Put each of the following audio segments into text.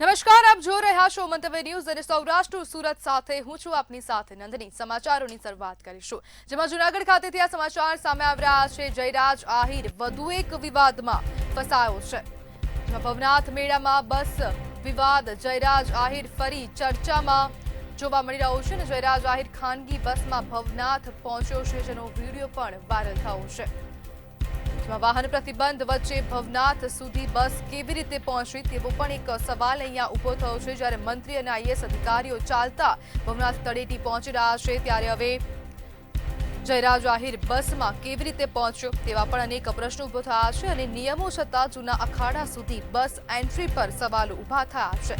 નમસ્કાર, આપ જોઈ રહ્યા છો મંતવ્ય ન્યૂઝ અને સૌરાષ્ટ્ર સુરત સાથે હું છું આપની સાથે નંદની। સમાચારોની શરૂઆત કરીશું, જેમાં જૂનાગઢ ખાતેથી આ સમાચાર સામે આવી રહ્યા છે। જયરાજ આહિર વધુ એક વિવાદમાં ફસાયો છે, જેમાં ભવનાથ મેળામાં બસ વિવાદ જયરાજ આહિર ફરી ચર્ચામાં જોવા મળી રહ્યો છે। જયરાજ આહિર ખાનગી બસમાં ભવનાથ પહોંચ્યો છે, જેનો વિડીયો પણ વાયરલ થયો છે। વાહન પ્રતિબંધ વચ્ચે ભવનાથ સુધી બસ કેવી રીતે પહોંચી તેવો પણ એક સવાલ અહીંયા ઊભો થયો છે। જ્યારે મંત્રી અને આઈએએસ અધિકારીઓ ચાલતા ભવનાથ તળેટી પહોંચી રહ્યા છે, ત્યારે હવે જયરાજ આહિર બસમાં કેવી રીતે પહોંચ્યો તેવા પણ અનેક પ્રશ્નો ઊભો થયા છે અને નિયમો છતાં જૂના અખાડા સુધી બસ એન્ટ્રી પર સવાલો ઊભા થયા છે,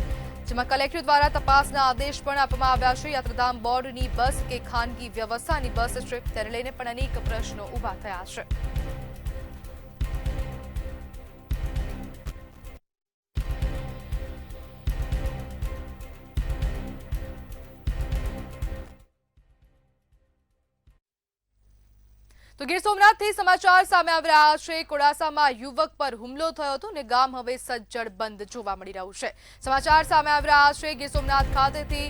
જેમાં કલેક્ટર દ્વારા તપાસના આદેશ પણ આપવામાં આવ્યા છે। યાત્રાધામ બોર્ડની બસ કે ખાનગી વ્યવસ્થાની બસ છે, તેને લઈને પણ અનેક પ્રશ્નો ઊભા થયા છે। તો ગીર સોમનાથથી સમાચાર સામે આવી રહ્યા છે। કોડાસામાં યુવક પર હુમલો થયો હતો અને ગામ હવે સજ્જડ બંધ જોવા મળી રહ્યું છે। સમાચાર સામે આવી રહ્યા છે, ગીર સોમનાથ ખાતેથી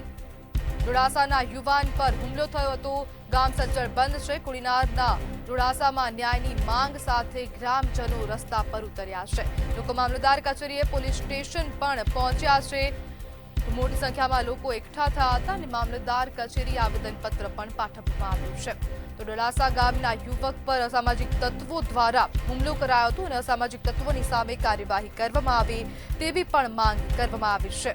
ડોડાસાના યુવાન પર હુમલો થયો હતો। ગામ સજ્જડ બંધ છે। કોડીનારના ડોડાસામાં ન્યાયની માંગ સાથે ગ્રામજનો રસ્તા પર ઉતર્યા છે। લોકો મામલતદાર કચેરીએ પોલીસ સ્ટેશન પણ પહોંચ્યા છે। મોટી સંખ્યામાં લોકો એકઠા થયા હતા અને મામલતદાર કચેરી આવેદનપત્ર પણ પાઠવવામાં આવ્યું છે। તો ડોડાસા ગામના યુવક પર અસામાજિક તત્વો દ્વારા હુમલો કરાયો હતો અને અસામાજિક તત્વોની સામે કાર્યવાહી કરવામાં આવે તેવી પણ માંગ કરવામાં આવી છે।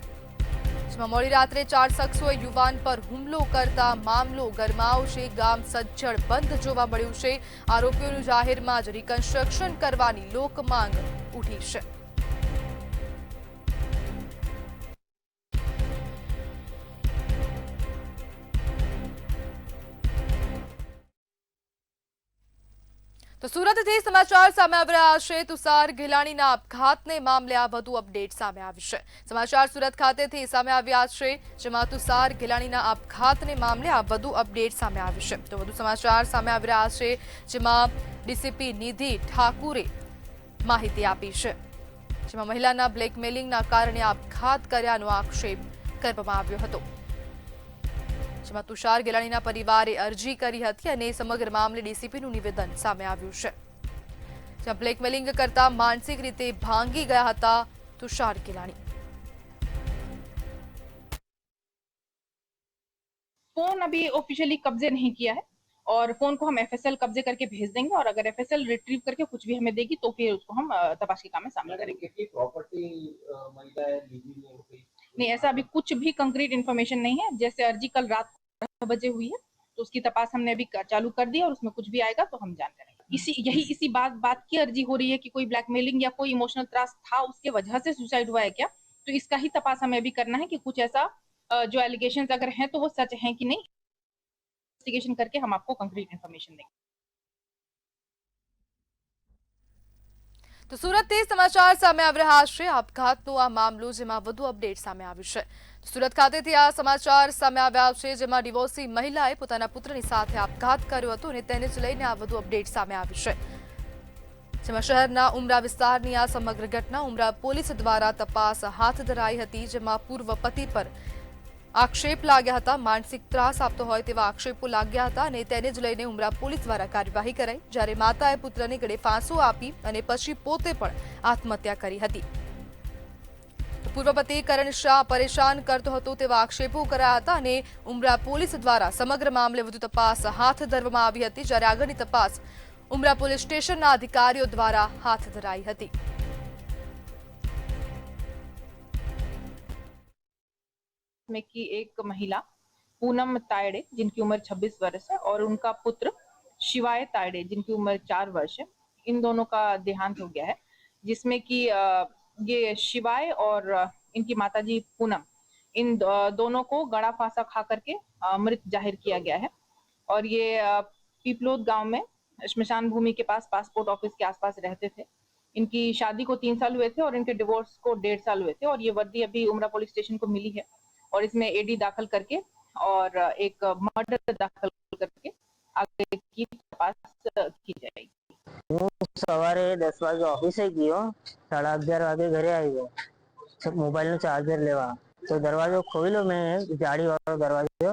જેમાં મોડી રાત્રે 4 શખ્સોએ યુવાન પર હુમલો કરતા મામલો ગરમાયો। ગામ સજ્જડ બંધ જોવા મળ્યું છે। આરોપીઓનું જાહેરમાં જ રિકન્સ્ટ્રક્શન કરવાની લોક માંગ ઉઠી છે। તો સુરતથી સમાચાર સામે આવી રહ્યા છે। તુષાર ગેલાણીના આપઘાતને મામલે આ વધુ અપડેટ સામે આવી છે। સમાચાર સુરત ખાતેથી સામે આવ્યા છે, જેમાં તુષાર ગેલાણીના આપઘાતને મામલે આ વધુ અપડેટ સામે આવી છે। તો વધુ સમાચાર સામે આવી રહ્યા છે, જેમાં ડીસીપી નિધિ ઠાકુરે માહિતી આપી છે, જેમાં મહિલાના બ્લેકમેલિંગના કારણે આપઘાત કર્યાનો આક્ષેપ કરવામાં આવ્યો હતો। જેમાં તુષાર ગેલાણીના પરિવારે અરજી કરી હતી અને સમગ્ર મામલે ડીસીપીનું નિવેદન સામે આવ્યું છે। જ્યાં બ્લેકમેલિંગ કરતા માનસિક રીતે ભાંગી ગયા હતા તુષાર ગેલાણી। फोन अभी ऑफिशियली कब्जे नहीं किया है और फोन को हम एफएसएल कब्जे करके भेज देंगे और अगर एफएसएल रिट्रीव करके कुछ भी हमें देगी तो फिर उसको हम तपास के काम में शामिल करेंगे। प्रॉपर्टी महिला है निजी में हो गई नहीं, ऐसा अभी कुछ भी कंक्रीट इन्फॉर्मेशन नहीं है। जैसे अर्जी कल रात 10 बजे हुई है तो उसकी तपास हमने अभी चालू कर दी और उसमें कुछ भी आएगा तो हम जान करेंगे। इसी बात की अर्जी हो रही है कि कोई ब्लैकमेलिंग या कोई इमोशनल त्रास था, उसके वजह से सुसाइड हुआ है क्या, तो इसका ही तपास हमें अभी करना है कि कुछ ऐसा जो एलिगेशन अगर हैं तो वो सच हैं कि नहीं। इन्वेस्टिगेशन करके हम आपको कंक्रीट इन्फॉर्मेशन देंगे। તો સુરતથી સમાચાર સામે આવી રહ્યા છે। આપઘાતનો આ મામલો, જેમાં વધુ અપડેટ સામે આવ્યું છે। સુરત ખાતેથી આ સમાચાર સામે આવ્યા છે, જેમાં ડિવોર્સી મહિલાએ પોતાના પુત્રની સાથે આપઘાત કર્યો હતો અને તેને જ લઈને આ વધુ અપડેટ સામે આવી છે। જેમાં શહેરના ઉમરા વિસ્તારની આ સમગ્ર ઘટના ઉમરા પોલીસ દ્વારા તપાસ હાથ ધરાઈ હતી, જેમાં પૂર્વ પતિ પર આક્ષેપ લાગ્યા હતા, માનસિક ત્રાસ આપતો હોય તેવા આક્ષેપો લાગ્યા હતા અને તેને જ લઈને ઉમરા પોલીસ દ્વારા કાર્યવાહી કરાઈ। જ્યારે માતાએ પુત્રને ગળે ફાંસો આપી અને પછી પોતે પણ આત્મહત્યા કરી હતી। પૂર્વ પતિ કરણ શાહ પરેશાન કરતો હતો તેવા આક્ષેપો કરાયા હતા અને ઉમરા પોલીસ દ્વારા સમગ્ર મામલે વધુ તપાસ હાથ ધરવામાં આવી હતી, જ્યારે આગળની તપાસ ઉમરા પોલીસ સ્ટેશનના અધિકારીઓ દ્વારા હાથ ધરાઈ હતી। में की एक महिला पूनम तायड़े जिनकी उम्र 26 वर्ष है और उनका पुत्र शिवाय तायड़े जिनकी उम्र 4 वर्ष है, इन दोनों का देहांत हो गया है। जिसमें कि ये शिवाय और इनकी माताजी पूनम, इन दोनों को गड़ा फांसा खा करके मृत जाहिर किया गया है। और ये पीपलोद गांव में श्मशान भूमि के पास पासपोर्ट ऑफिस के आसपास रहते थे। इनकी शादी को 3 साल हुए थे और इनके डिवोर्स को 1.5 साल हुए थे और ये वर्दी अभी उमरा पुलिस स्टेशन को मिली है और इसमें एडी दाखिल करके और एक मर्डर दाखिल करके आगे की तपास की जाएगी। હું સવારે 10 વાગે ઓફિસે ગયો, 11:30 વાગે ઘરે આવ્યો। મોબાઈલનો ચાર્જર લેવા. તો દરવાજો ખોલ્યો મેં, જાળીવાળો દરવાજો.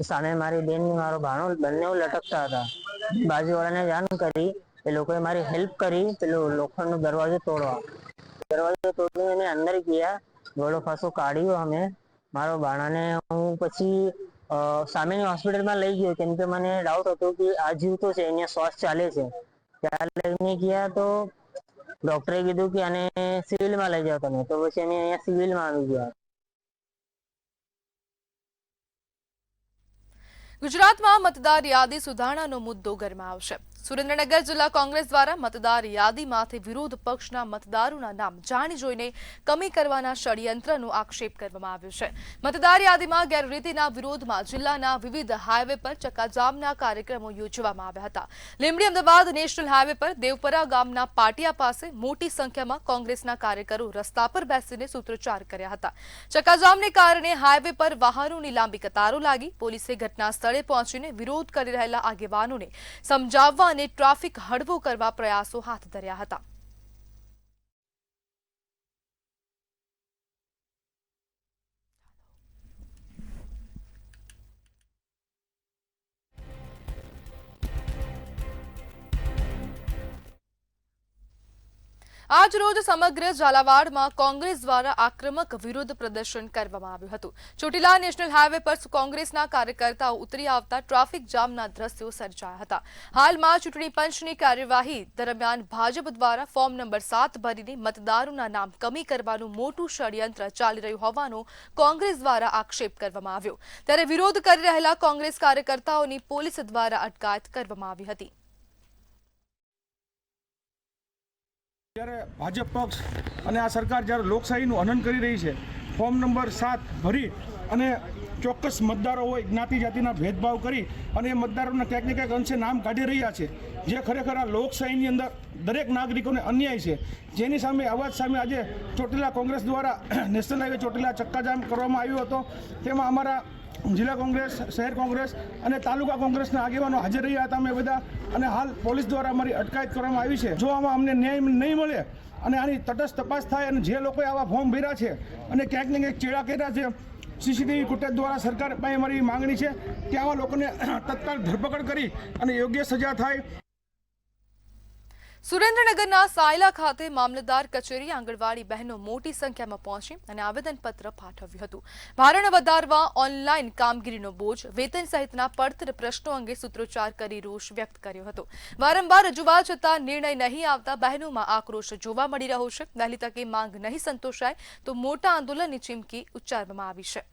સામે મારી બેન ને મારો ભાણો બંને લટકતા હતા. બાજુવાળાને જાણ કરી, એ લોકોએ મારી હેલ્પ કરી પેલો લોખંડનો દરવાજો તોડવા. દરવાજો તોડીને અંદર ગયા, ગળો ફાંસો કાઢ્યો અમે. મારો ભાણાને હું પછી સામેની હોસ્પિટલમાં લઈ ગયો, કેમ કે મને ડાઉટ હતો કે આ જીવતો છે, અહીંયા શ્વાસ ચાલે છે. ત્યાં લઈને ગયા તો ડોક્ટરે કીધું કે આને સિવિલમાં લઈ જાઓ તમે. તો પછી અમે અહીંયા સિવિલમાં આવી ગયા. ગુજરાતમાં મતદાર યાદી સુધારણાનો મુદ્દો ગરમાવશે. સુરેન્દ્રનગર જિલ્લા કોંગ્રેસ દ્વારા મતદાર યાદીમાંથી વિરોધ પક્ષના મતદારોના નામ જાણી જોઈને કમી કરવાના ષડયંત્રનો આક્ષેપ કરવામાં આવ્યો છે. મતદાર યાદીમાં ગેરરીતિના વિરોધમાં જિલ્લાના વિવિધ હાઈવે પર ચક્કાજામના કાર્યક્રમો યોજવામાં આવ્યા હતા. લીંબડી અમદાવાદ નેશનલ હાઈવે પર દેવપરા ગામના પાટિયા પાસે મોટી સંખ્યામાં કોંગ્રેસના કાર્યકરો રસ્તા પર બેસીને સૂત્રોચ્ચાર કર્યા હતા. ચક્કાજામને કારણે હાઈવે પર વાહનોની લાંબી કતારો લાગી. પોલીસે ઘટના સ્થળે પહોંચીને વિરોધ કરી રહેલા આગેવાનોને સમજાવવા અને ટ્રાફિક હળવો કરવા પ્રયાસો હાથ ધર્યા હતા. આજ રોજ સમગ્ર ઝાલાવાડમાં કોંગ્રેસ દ્વારા આક્રમક વિરોધ પ્રદર્શન કરવામાં આવ્યું હતું. ચોટીલા નેશનલ હાઈવે પર કોંગ્રેસના કાર્યકર્તાઓ ઉતરી આવતા ટ્રાફિક જામના દ્રશ્યો સર્જાયા હતા. હાલમાં ચૂંટણી પંચની કાર્યવાહી દરમિયાન ભાજપ દ્વારા ફોર્મ નંબર 7 ભરીને મતદારોના નામ કમી કરવાનું મોટું ષડયંત્ર ચાલી રહ્યું હોવાનો કોંગ્રેસ દ્વારા આક્ષેપ કરવામાં આવ્યો. ત્યારે વિરોધ કરી રહેલા કોંગ્રેસ કાર્યકર્તાઓની પોલીસ દ્વારા અટકાયત કરવામાં આવી હતી. જ્યારે ભાજપ પક્ષ અને આ સરકાર જ્યારે લોકશાહીનું હનન કરી રહી છે, ફોર્મ નંબર 7 ભરી અને ચોક્કસ મતદારો હોય જ્ઞાતિ જાતિના ભેદભાવ કરી અને એ મતદારોના ક્યાંક ને ક્યાંક અંશે નામ કાઢી રહ્યા છે, જે ખરેખર આ લોકશાહીની અંદર દરેક નાગરિકોને અન્યાય છે, જેની સામે અવાજ સામે આજે ચોટીલા કોંગ્રેસ દ્વારા નેશનલ હાઈવે ચોટીલા ચક્કાજામ કરવામાં આવ્યો હતો. તેમાં અમારા જિલ્લા કોંગ્રેસ, શહેર કોંગ્રેસ અને તાલુકા કોંગ્રેસના આગેવાનો હાજર રહ્યા હતા અમે બધા. અને હાલ પોલીસ દ્વારા અમારી અટકાયત કરવામાં આવી છે. જો આમાં અમને ન્યાય નહીં મળે અને આની તટસ્થ તપાસ થાય અને જે લોકોએ આવા ફોર્મ ભર્યા છે અને ક્યાંક ને ક્યાંક ચેડા કર્યા છે, સીસીટીવી ફૂટેજ દ્વારા સરકાર પાસે અમારી માંગણી છે કે આવા લોકોને તત્કાળ ધરપકડ કરી અને યોગ્ય સજા થાય. સુરેન્દ્રનગરના સાયલા ખાતે મામલતદાર કચેરી આંગણવાડી બહેનો મોટી સંખ્યામાં પહોંચી અને આવેદનપત્ર પાઠવ્યું હતું. ભારણ વધારવા, ઓનલાઈન કામગીરીનો બોજ, વેતન સહિતના પડતર પ્રશ્નો અંગે સૂત્રોચ્ચાર કરી રોષ વ્યક્ત કર્યો હતો. વારંવાર રજૂઆત છતાં નિર્ણય નહીં આવતા બહેનોમાં આક્રોશ જોવા મળી રહ્યો છે. વહેલી તકે માંગ નહીં સંતોષાય તો મોટા આંદોલનની ચીમકી ઉચ્ચારવામાં આવી છે.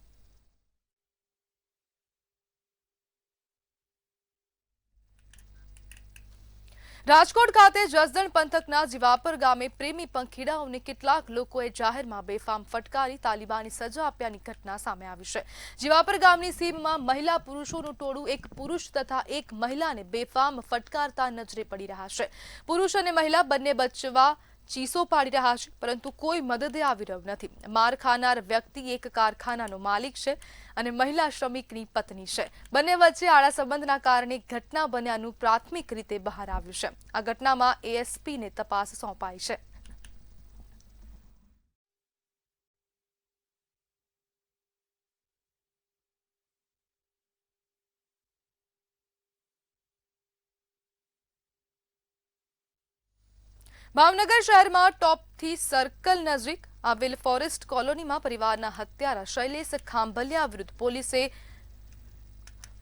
રાજકોટ ખાતે જસદણ પંથકના જીવાપર ગામે પ્રેમી પંખીડાઓને કેટલાક લોકોએ જાહેરમાં બેફામ ફટકારી તાલિબાની સજા આપ્યાની ઘટના સામે આવી છે. જીવાપર ગામની સીમમાં મહિલા પુરુષોનું ટોળું એક પુરુષ તથા એક મહિલાને બેફામ ફટકારતા નજરે પડી રહ્યા છે. પુરુષ અને મહિલા બંને બચવા ચીસો પાડી રહ્યા છે, પરંતુ કોઈ મદદે આવી રહ્યું નથી. માર ખાનાર વ્યક્તિ એક કારખાનાનો માલિક છે અને મહિલા શ્રમિકની પત્ની છે. બંને વચ્ચે આડા સંબંધના કારણે ઘટના બન્યાનું પ્રાથમિક રીતે બહાર આવ્યું છે. આ ઘટનામાં એએસપીને તપાસ સોંપાઈ છે. ભાવનગર શહેરમાં ટોપથી સર્કલ નજીક આવેલ ફોરેસ્ટ કોલોનીમાં પરિવારના હત્યારા શૈલેષ ખાંભલિયા વિરુદ્ધ પોલીસે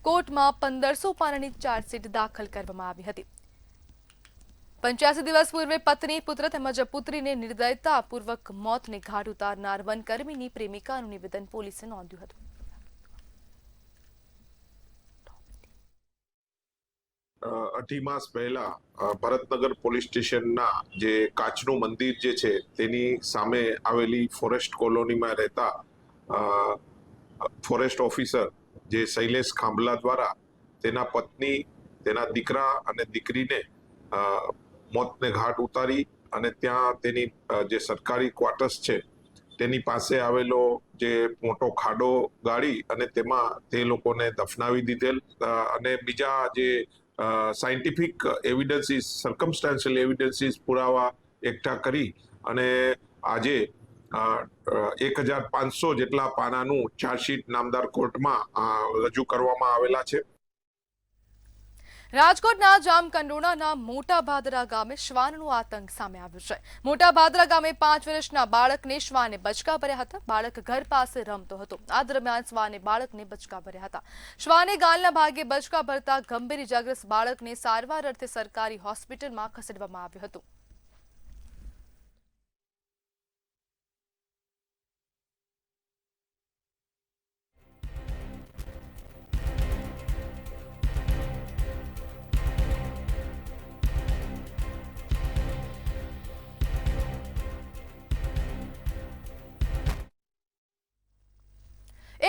કોર્ટમાં 1500 પાનાની ચાર્જશીટ દાખલ કરવામાં આવી હતી. 85 દિવસ પૂર્વે પત્ની, પુત્ર તેમજ પુત્રીને નિર્દયતાપૂર્વક મોતને ઘાટ ઉતારનાર વનકર્મીની પ્રેમિકાનું નિવેદન પોલીસે નોંધ્યું હતું. 8 માસ પહેલા ભરતનગર પોલીસ સ્ટેશનના જે કાચનું મંદિર જે છે તેની સામે આવેલી ફોરેસ્ટ કોલોનીમાં રહેતા ફોરેસ્ટ ઓફિસર જે શૈલેષ ખાંભલા દ્વારા તેના પત્ની, તેના દીકરા અને દીકરીને મોતને ઘાટ ઉતારી અને ત્યાં તેની જે સરકારી ક્વાર્ટર્સ છે તેની પાસે આવેલો જે મોટો ખાડો ગાળી અને તેમાં તે લોકોને દફનાવી દીધેલ અને બીજા જે સાયન્ટિફિક એવિડન્સીસ, સર્કમસ્ટાન્શિયલ એવિડન્સીસ પુરાવા એકઠા કરી અને આજે 1500 જેટલા પાનાનું ચાર્જશીટ નામદાર કોર્ટમાં રજૂ કરવામાં આવેલા છે. રાજકોટના જામકંડોળાના મોટા ભાદરા ગામે શ્વાનનો આતંક સામે આવ્યો છે. મોટા ભાદરા ગામે 5 વર્ષના બાળકને શ્વાને બચકા ભર્યા હતા. બાળક ઘર પાસે રમતો હતો. આ દરમિયાન શ્વાને બાળકને બચકા ભર્યા હતા. શ્વાને ગાલના ભાગે બચકા ભરતા ગંભીર ઇજાગ્રસ્ત બાળકને સારવાર અર્થે સરકારી હોસ્પિટલમાં ખસેડવામાં આવ્યું હતું.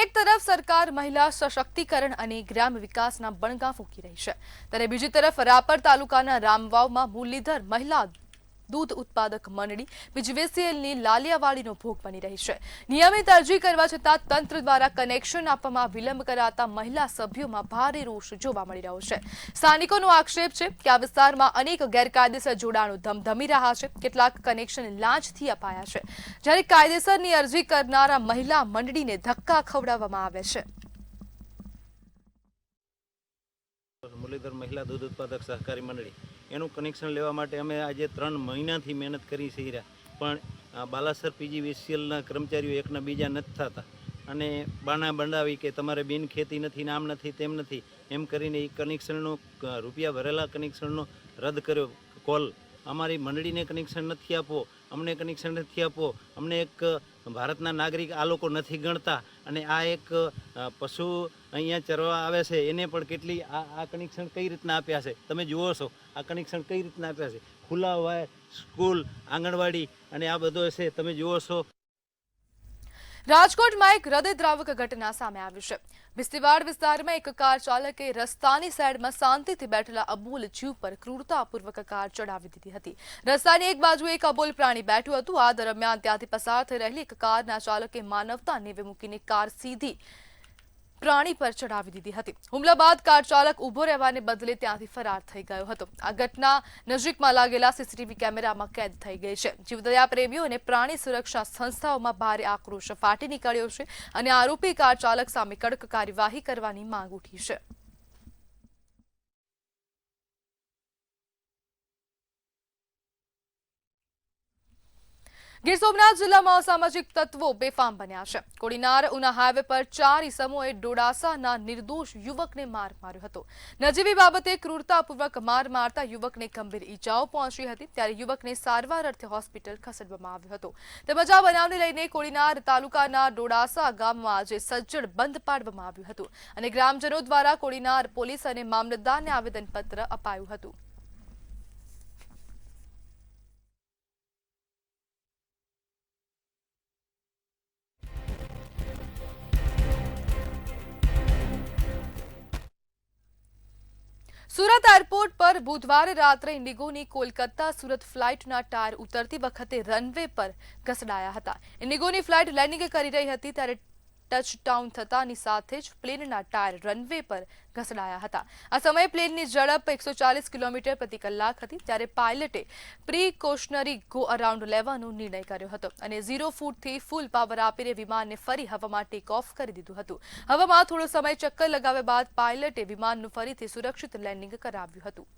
એક તરફ સરકાર મહિલા સશક્તિકરણ અને ગ્રામ વિકાસના બણગા ફૂંકી રહી છે, ત્યારે બીજી તરફ રાપર તાલુકાના રામવાવમાં મુરલીધર મહિલા દૂધ ઉત્પાદક મંડળી પીજીવીસીએલની લાલિયાવાડીનો ભોગ બની રહી છે. નિયમિત અરજી કરવા છતાં તંત્ર દ્વારા કનેક્શન આપવામાં વિલંબ કરાતા મહિલા સભ્યોમાં ભારે રોષ જોવા મળી રહ્યો છે. સ્થાનિકોનો આક્ષેપ છે કે આ વિસ્તારમાં અનેક ગેરકાયદેસર જોડાણો ધમધમી રહ્યા છે. કેટલાક કનેક્શન લાંચથી અપાયા છે, જ્યારે કાયદેસરની અરજી કરનારા મહિલા મંડળીને ધક્કા ખવડાવવામાં આવે છે. મુરલીધર મહિલા દૂધ ઉત્પાદક સહકારી મંડળી એનું કનેક્શન લેવા માટે અમે આજે 3 મહિનાથી મહેનત કરી છે, પણ બાલાસર પીજીવીસીએલના કર્મચારીઓ એકના બીજા નથી થતા અને બાના બંડાવી કે તમારે બિન ખેતી નથી, આમ નથી, તેમ નથી એમ કરીને એ કનેક્શનનો રૂપિયા ભરેલા કનેક્શનનો રદ કર્યો. કોલ અમારી મંડળીને કનેક્શન નથી આપો, અમને કનેક્શન નથી આપો, અમને એક ભારતના નાગરિક આ લોકો નથી ગણતા અને આ એક પશુ અહીંયા ચરવા આવે છે એને પણ કેટલી આ કનેક્શન કઈ રીતના આપ્યા છે તમે જુઓ છો. આ કનેક્શન કઈ રીતના આપ્યા છે, ખુલ્લા હોય સ્કૂલ આંગણવાડી અને આ બધો છે તમે જુઓ છો. રાજકોટમાં એક હૃદયદ્રાવક ઘટના સામે આવી છે. બિસ્તીવાડ વિસ્તારમાં એક કાર ચાલકે રસ્તાની સાઈડમાં શાંતિથી બેઠેલા અબોલ જીવ પર ક્રૂરતાપૂર્વક કાર ચડાવી દીધી હતી. રસ્તાની એક બાજુ એક અબોલ પ્રાણી બેઠું હતું. આ દરમિયાન ત્યાંથી પસાર થઈ રહેલી એક કારના ચાલકે માનવતા નેવે મૂકીને કાર સીધી પ્રાણી પર ચડાવી દીધી હતી. હુમલા બાદ કાર ચાલક ઉભો રહેવાને બદલે ત્યાંથી ફરાર થઈ ગયો હતો. આ ઘટના નજીકમાં લાગેલા સીસીટીવી કેમેરામાં કેદ થઈ ગઈ છે. જીવદયા પ્રેમીઓ અને પ્રાણી સુરક્ષા સંસ્થાઓમાં ભારે આક્રોશ ફાટી નીકળ્યો છે અને આરોપી કાર ચાલક સામે કડક કાર્યવાહી કરવાની માંગ ઉઠી છે. ગીર સોમનાથ જિલ્લામાં અસામાજિક તત્વો બેફામ બન્યા છે. કોડીનાર ઉના હાઈવે પર 4 ઈસમોએ ડોડાસાના નિર્દોષ યુવકને માર માર્યો હતો. નજીવી બાબતે ક્રૂરતાપૂર્વક માર મારતા યુવકને ગંભીર ઈજાઓ પહોંચી હતી, ત્યારે યુવકને સારવાર અર્થે હોસ્પિટલ ખસેડવામાં આવ્યો હતો. તેમજ આ બનાવને લઈને કોડીનાર તાલુકાના ડોડાસા ગામમાં આજે સજ્જડ બંધ પાડવામાં આવ્યું હતું અને ગ્રામજનો દ્વારા કોડીનાર પોલીસ અને મામલતદારને આવેદનપત્ર અપાયું હતું. સુરત એરપોર્ટ પર બુધવારે રાત્રે ઇન્ડિગોની કોલકાતા સુરત ફ્લાઇટના ટાયર ઉતરતી વખતે રનવે પર ઘસડાયા હતા. ઇન્ડિગોની ફ્લાઇટ લેન્ડિંગ કરી રહી હતી ત્યારે ટચડાઉન થતાની સાથે જ પ્લેનના ટાયર રનવે પર ઘસડાયા હતા. આ સમયે પ્લેનની ઝડપ 140 કિલોમીટર પ્રતિ કલાક હતી, ત્યારે પાયલટે પ્રિકોશનરી ગો અરાઉન્ડ લેવાનો નિર્ણય કર્યો હતો અને 0 ફૂટથી ફૂલ પાવર આપીને વિમાનને ફરી હવામાં ટેક ઓફ કરી દીધું હતું. હવામાં થોડો સમય ચક્કર લગાવ્યા બાદ પાયલટે વિમાનનું ફરીથી સુરક્ષિત લેન્ડિંગ કરાવ્યું હતું.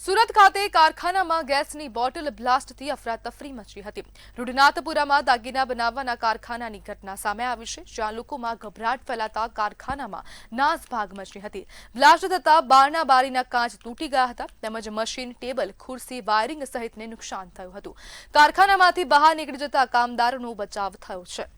સુરત ખાતે કારખાનામાં ગેસની બોટલ બ્લાસ્ટથી અફરાતફરી મચી હતી. રૂઢનાથપુરામાં દાગીના બનાવવાના કારખાનાની ઘટના સામે આવી છે, જ્યાં લોકોમાં ગભરાટ ફેલાતા કારખાનામાં નાસભાગ મચી હતી. બ્લાસ્ટ થતા બારના બારીના કાચ તૂટી ગયા હતા, તેમજ મશીન, ટેબલ, ખુરશી, વાયરિંગ સહિતને નુકસાન થયું હતું. કારખાનામાંથી બહાર નીકળી જતા કામદારોનો બચાવ થયો છે.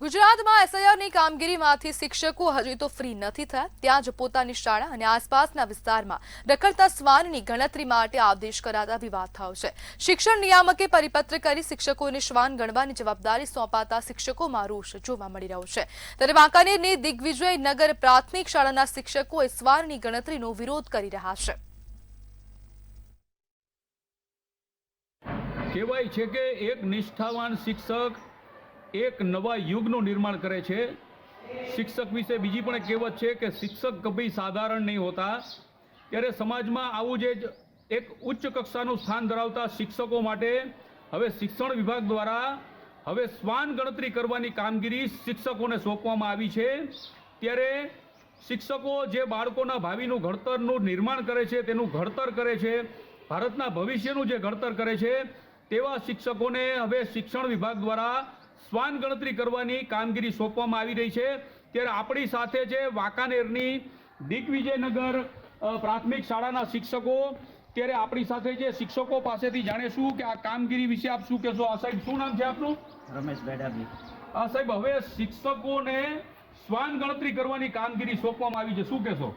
ગુજરાતમાં એસઆઈઆરની કામગીરીમાંથી શિક્ષકો હજી તો ફ્રી નથી થયા. ત્યાં જ પોતાની શાળા અને આસપાસના વિસ્તારમાં રખડતા શ્વાનની ગણતરી માટે આદેશ કરાતા વિવાદ થયો છે. શિક્ષણ નિયામકે પરિપત્ર કરી શિક્ષકોને શ્વાન ગણવાની જવાબદારી સોંપાતા શિક્ષકોમાં રોષ જોવા મળી રહ્યો છે. ત્યારે વાંકાનેરની દિગ્વિજય નગર પ્રાથમિક શાળાના શિક્ષકોએ શ્વાનની ગણતરીનો વિરોધ કરી રહ્યા છે. કહેવાય છે કે એક નિષ્ઠાવાન શિક્ષક એક નવા યુગનું નિર્માણ કરે છે. શિક્ષક વિશે બીજી પણ એક કહેવત છે કે શિક્ષક કભી સાધારણ નહીં હોતા. ત્યારે સમાજમાં આવું જે એક ઉચ્ચ કક્ષાનું સ્થાન ધરાવતા શિક્ષકો માટે હવે શિક્ષણ વિભાગ દ્વારા હવે શ્વાન ગણતરી કરવાની કામગીરી શિક્ષકોને સોંપવામાં આવી છે. ત્યારે શિક્ષકો જે બાળકોના ભાવિનું ઘડતરનું નિર્માણ કરે છે, તેનું ઘડતર કરે છે, ભારતના ભવિષ્યનું જે ઘડતર કરે છે, તેવા શિક્ષકોને હવે શિક્ષણ વિભાગ દ્વારા શ્વાન ગણતરી કરવાની કામગીરી સોંપવામાં આવી રહી છે. ત્યારે આપણી સાથે છે વાંકાનેરની દિગ્વિજયનગર પ્રાથમિક શાળાના શિક્ષકો. ત્યારે આપણી સાથે છે શિક્ષકો પાસેથી જાણીશું કે આ કામગીરી વિશે આપ શું કહેશો. આ સાહેબ શું નામ છે આપનું? રમેશ બેડાબી. આ સાહેબ હવે શિક્ષકોને શ્વાન ગણતરી કરવાની કામગીરી સોંપવામાં આવી છે, શું કહેશો?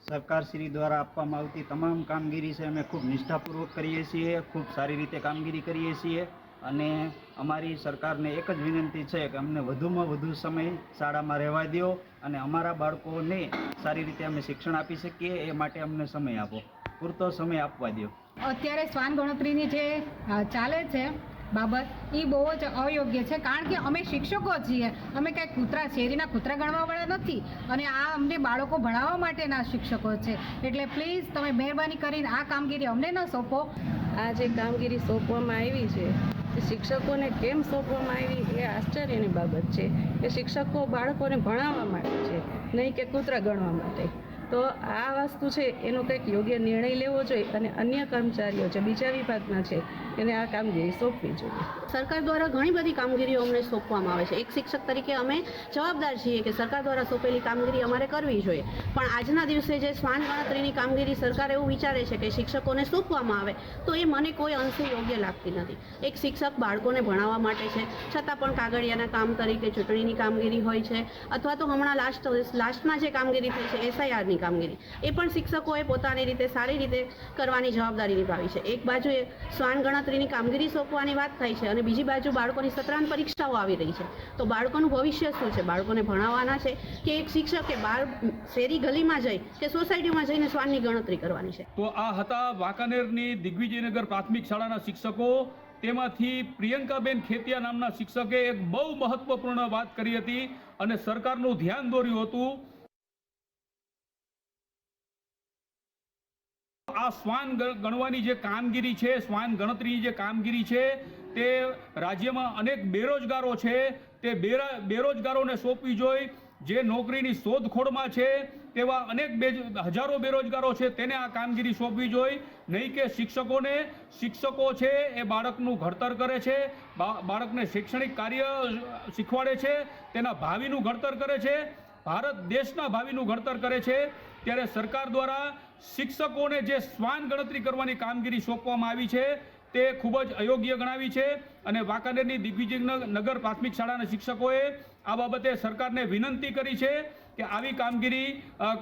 સરકારશ્રી દ્વારા આપવામાં આવતી તમામ કામગીરી છે અમે ખૂબ નિષ્ઠાપૂર્વક કરીએ છીએ, ખૂબ સારી રીતે કામગીરી કરીએ છીએ. અને અમારી સરકારને એક જ વિનંતી છે કે અમને વધુમાં વધુ સમય શાળામાં રહેવા દો અને અમારા બાળકોને સારી રીતે અમે શિક્ષણ આપી શકીએ એ માટે અમને સમય આપો, પૂરતો સમય આપવા દો. અત્યારે શ્વાન ગણતરીની જે ચાલે છે બાબત એ બહુ જ અયોગ્ય છે. કારણ કે અમે શિક્ષકો છીએ, અમે કંઈ કૂતરા શેરીના કૂતરા ગણવાવાળા નથી અને આ અમને બાળકો ભણાવવા માટેના શિક્ષકો છે. એટલે પ્લીઝ તમે મહેરબાની કરીને આ કામગીરી અમને ન સોંપો. આ જે કામગીરી સોંપવામાં આવી છે શિક્ષકોને કેમ સોંપવામાં આવી એ આશ્ચર્યની બાબત છે કે શિક્ષકો બાળકોને ભણાવવા માટે છે, નહીં કે કૂતરા ગણવા માટે. તો આ વસ્તુ છે એનો કંઈક યોગ્ય નિર્ણય લેવો જોઈએ અને અન્ય કર્મચારીઓ જે બીજા વિભાગના છે એને આ કામગીરી સોંપવી જોઈએ. સરકાર દ્વારા ઘણી બધી કામગીરીઓ અમને સોંપવામાં આવે છે. એક શિક્ષક તરીકે અમે જવાબદાર છીએ કે સરકાર દ્વારા સોંપેલી કામગીરી અમારે કરવી જોઈએ. પણ આજના દિવસે જે શ્વાન ગણતરીની કામગીરી સરકાર એવું વિચારે છે કે શિક્ષકોને સોંપવામાં આવે તો એ મને કોઈ અંશે યોગ્ય લાગતી નથી. એક શિક્ષક બાળકોને ભણાવવા માટે છે, છતાં પણ કાગળિયાના કામ તરીકે ચૂંટણીની કામગીરી હોય છે અથવા તો હમણાં લાસ્ટમાં જે કામગીરી થઈ છે એસઆઈઆરની કામગીરી, એ પણ શિક્ષકોએ પોતાની રીતે સારી રીતે કરવાની જવાબદારી નિભાવી છે. એક બાજુએ શ્વાન ગણતરીની કામગીરી સોંપવાની વાત થાય છે અને બીજી બાજુ બાળકોની સત્રાંત પરીક્ષાઓ આવી રહી છે. તો બાળકોનું ભવિષ્ય શું છે? બાળકોને ભણાવવાના છે કે એક શિક્ષકે બાર શેરી ગલીમાં જઈ કે સોસાયટીમાં જઈને શ્વાનની ગણતરી કરવાની છે? તો આ હતા વાંકાનેરની દિગ્વિજયનગર પ્રાથમિક શાળાના શિક્ષકો. તેમાંથી પ્રિયંકાબેન ખેતિયા નામના શિક્ષકે એક બહુ મહત્વપૂર્ણ વાત કરી હતી અને સરકારનું ધ્યાન દોર્યું હતું. આ શ્વાન ગણવાની જે કામગીરી છે, શ્વાન ગણતરીની જે કામગીરી છે, તે રાજ્યમાં અનેક બેરોજગારો છે તે બેરોજગારોને સોંપવી જોઈએ. જે નોકરીની શોધખોળમાં છે તેવા અનેક હજારો બેરોજગારો છે તેને આ કામગીરી સોંપવી જોઈએ. નહીં કે શિક્ષકોને. શિક્ષકો છે એ બાળકનું ઘડતર કરે છે, બાળકને શૈક્ષણિક કાર્ય શીખવાડે છે, તેના ભાવિનું ઘડતર કરે છે, ભારત દેશના ભાવિનું ઘડતર કરે છે. ત્યારે સરકાર દ્વારા શિક્ષકોને જે શ્વાન ગણતરી કરવાની કામગીરી સોંપવામાં આવી છે તે ખૂબ જ અયોગ્ય ગણાવી છે અને વાંકાનેરની દિગ્વિજયનગર પ્રાથમિક શાળાના શિક્ષકોએ આ બાબતે સરકારને વિનંતી કરી છે કે આવી કામગીરી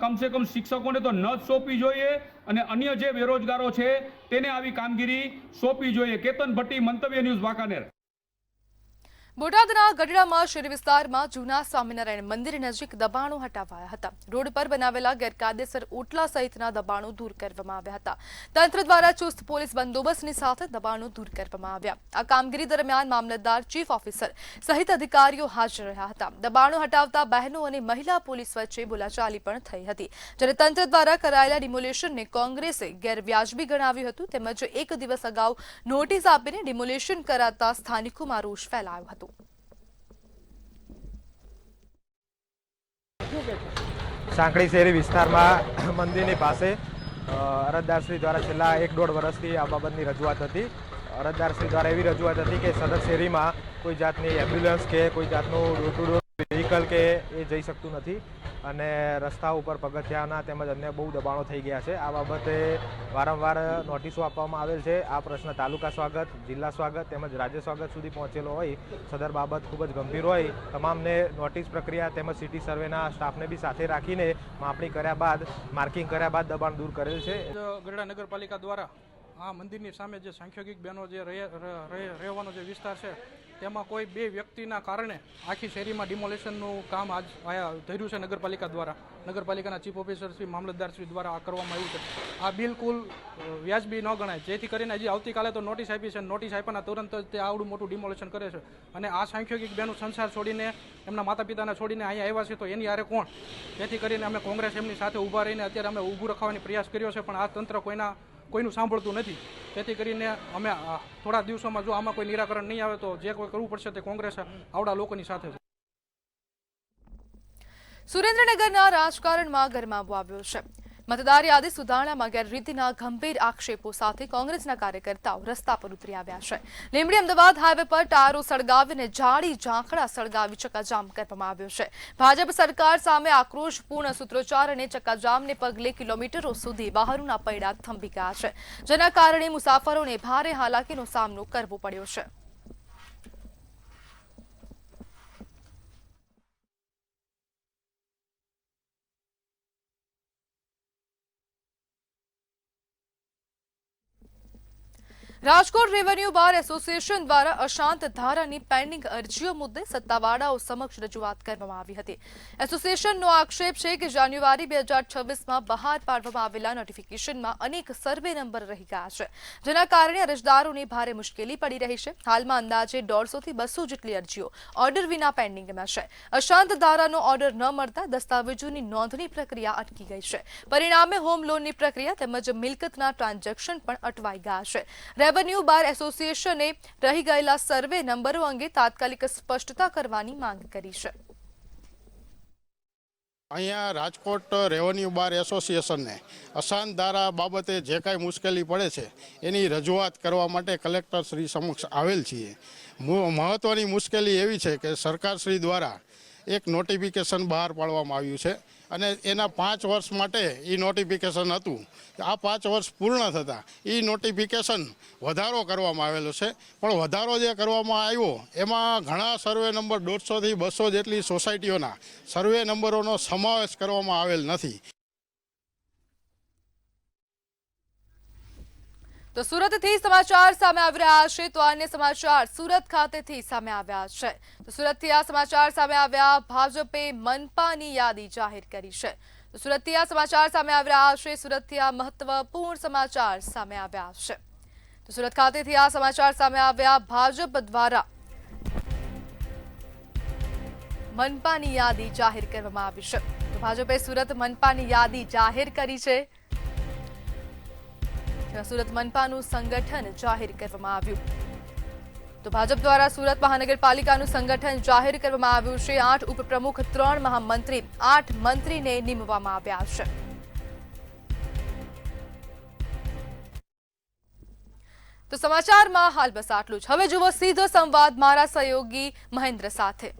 કમસે કમ શિક્ષકોને તો ન જ સોંપવી જોઈએ અને અન્ય જે બેરોજગારો છે તેને આવી કામગીરી સોંપવી જોઈએ. કેતન ભટ્ટી, મંતવ્ય ન્યૂઝ, વાંકાનેર. બોટાદના ગઢડામાં શહેરી વિસ્તારમાં જૂના સ્વામિનારાયણ મંદિર નજીક દબાણો હટાવાયા હતા. રોડ પર બનાવેલા ગેરકાયદેસર ઓટલા સહિતના દબાણો દૂર કરવામાં આવ્યા હતા. તંત્ર દ્વારા ચુસ્ત પોલીસ બંદોબસ્તની સાથે દબાણો દૂર કરવામાં આવ્યા. આ કામગીરી દરમિયાન મામલતદાર, ચીફ ઓફિસર સહિત અધિકારીઓ હાજર રહ્યા હતા. દબાણો હટાવતા બહેનો અને મહિલા પોલીસ વચ્ચે બોલાચાલી પણ થઈ હતી. જ્યારે તંત્ર દ્વારા કરાયેલા ડિમોલેશનને કોંગ્રેસે ગેરવ્યાજબી ગણાવ્યું હતું તેમજ એક દિવસ અગાઉ નોટિસ આપીને ડિમોલેશન કરાતા સ્થાનિકોમાં રોષ ફેલાયો હતો. સાંકડી શહેરી વિસ્તારમાં મંદિરની પાસે અરજદારશ્રી દ્વારા છેલ્લા 1-1.5 વર્ષથી આ બાબતની રજૂઆત હતી. અરજદારશ્રી દ્વારા એવી રજૂઆત હતી કે સદર શેરીમાં કોઈ જાતની એમ્બ્યુલન્સ કે કોઈ જાતનું door to door vehicle vehicle કે એ જઈ શકતું નથી અને રસ્તા ઉપર પગથિયાના તેમજ અન્ય બહુ દબાણો થઈ ગયા છે. આ બાબતે વારંવાર નોટિસો આપવામાં આવેલ છે. આ પ્રશ્ન તાલુકા સ્વાગત, જિલ્લા સ્વાગત તેમજ રાજ્ય સ્વાગત સુધી પહોંચેલો હોય. સદર બાબત ખૂબ જ ગંભીર હોય. તમામને નોટિસ પ્રક્રિયા તેમજ સિટી સર્વેના સ્ટાફને બી સાથે રાખીને માપણી કર્યા બાદ, માર્કિંગ કર્યા બાદ દબાણ દૂર કરેલ છે. ગઢડા નગરપાલિકા દ્વારા આ મંદિરની સામે જે સાંખ્યોગિક બહેનો જે રહેવાનો જે વિસ્તાર છે તેમાં કોઈ બે વ્યક્તિના કારણે આખી શેરીમાં ડિમોલેશનનું કામ આજ ધર્યું છે નગરપાલિકા દ્વારા. નગરપાલિકાના ચીફ ઓફિસર શ્રી, મામલતદાર શ્રી દ્વારા આ કરવામાં આવ્યું છે. આ બિલકુલ વ્યાજબી ન ગણાય, જેથી કરીને હજી આવતીકાલે તો નોટિસ આપી છે. નોટિસ આપ્યાના તુરંત જ તે આવડું મોટું ડિમોલેશન કરે છે અને આ સાંખ્યોગિક બહેનો સંસાર છોડીને, એમના માતા પિતાને છોડીને અહીંયા આવ્યા છે, તો એની હારે કોણ? જેથી કરીને અમે કોંગ્રેસ એમની સાથે ઊભા રહીને અત્યારે અમે ઊભું રખાવાની પ્રયાસ કર્યો છે, પણ આ તંત્ર કોઈનું સાંભળતું નથી. તેથી કરીને અમે થોડા દિવસોમાં જો આમાં કોઈ નિરાકરણ નહીં આવે તો જે કોઈ કરવું પડશે તે કોંગ્રેસ આવડા લોકોની સાથે છે. સુરેન્દ્રનગરના રાજકારણમાં ગરમાવો આવ્યો છે. મતદાર યાદી સુધારણામાં ગેરરીતિના ગંભીર આક્ષેપો સાથે કોંગ્રેસના કાર્યકર્તાઓ રસ્તા પર ઉતરી આવ્યા છે. લીંબડી અમદાવાદ હાઈવે પર ટાયરો સળગાવીને જાડી ઝાંખડા સળગાવી ચક્કાજામ કરવામાં આવ્યો છે. ભાજપ સરકાર સામે આક્રોશપૂર્ણ સૂત્રોચ્ચાર અને ચક્કાજામને પગલે કિલોમીટરો સુધી વાહનોના પૈડા થંભી ગયા છે, જેના કારણે મુસાફરોને ભારે હાલાકીનો સામનો કરવો પડ્યો છે. રાજકોટ રેવન્યુ બાર એસોસિએશન દ્વારા અશાંત ધારાની પેન્ડિંગ અરજીઓ મુદ્દે સત્તાવાળાઓ સમક્ષ રજૂઆત કરવામાં આવી હતી. એસોસિએશનનો આક્ષેપ છે કે જાન્યુઆરી 2026માં બહાર પાડવામાં આવેલા નોટિફિકેશનમાં અનેક સર્વે નંબર રહી ગયા છે, જેના કારણે અરજદારોને ભારે મુશ્કેલી પડી રહી છે. હાલમાં અંદાજે 150 થી 200 જેટલી અરજીઓ ઓર્ડર વિના પેન્ડિંગમાં છે. અશાંત ધારાનો ઓર્ડર ન મળતા દસ્તાવેજોની નોંધણી પ્રક્રિયા અટકી ગઈ છે. પરિણામે હોમ લોનની પ્રક્રિયા તેમજ મિલકતના ટ્રાન્ઝેક્શન પણ અટવાઈ ગયા છે. રેવન્યુ બાર એસોસિએશને રહી ગયેલા સર્વે નંબરો અંગે તાત્કાલિક સ્પષ્ટતા કરવાની માંગ કરી છે. અહીંયા રાજકોટ રેવન્યુ બાર એસોસિએશનને અશાંત ધારા બાબતે જે કાંઈ મુશ્કેલી પડે છે એની રજૂઆત કરવા માટે કલેક્ટર શ્રી સમક્ષ આવેલ છીએ. મહત્ત્વની મુશ્કેલી એવી છે કે સરકારશ્રી દ્વારા એક નોટિફિકેશન બહાર પાડવામાં આવ્યું છે અને એના 5 વર્ષ માટે એ નોટિફિકેશન હતું. આ 5 વર્ષ પૂર્ણ થતાં એ નોટિફિકેશન વધારો કરવામાં આવેલો છે, પણ વધારો જે કરવામાં આવ્યો એમાં ઘણા સર્વે નંબર 150 થી 200 જેટલી સોસાયટીઓના સર્વે નંબરોનો સમાવેશ કરવામાં આવેલ નથી. તો સુરતથી સમાચાર સામે આવી રહ્યા છે, તો અન્ય સમાચાર સુરત ખાતેથી સામે આવ્યા છે. તો સુરતથી આ સમાચાર સામે આવ્યા, ભાજપે મનપાની યાદી જાહેર કરી છે. તો સુરતથી આ સમાચાર સામે આવી રહ્યા છે. સુરતથી આ મહત્વપૂર્ણ સમાચાર સામે આવ્યા છે. તો સુરત ખાતેથી આ સમાચાર સામે આવ્યા, ભાજપ દ્વારા મનપાની યાદી જાહેર કરવામાં આવી છે. તો ભાજપે સુરત મનપાની યાદી જાહેર કરી છે. સુરત મનપાનું સંગઠન જાહેર કરવામાં આવ્યું. તો ભાજપ દ્વારા સુરત મહાનગરપાલિકાનું સંગઠન જાહેર કરવામાં આવ્યું છે. 8 ઉપપ્રમુખ, 3 મહામંત્રી, 8 મંત્રીને નિમવામાં આવ્યા છે. તો સમાચારમાં હાલ બસ આટલું જ. હવે જુઓ સીધો સંવાદ મારા સહયોગી મહેન્દ્ર સાથે.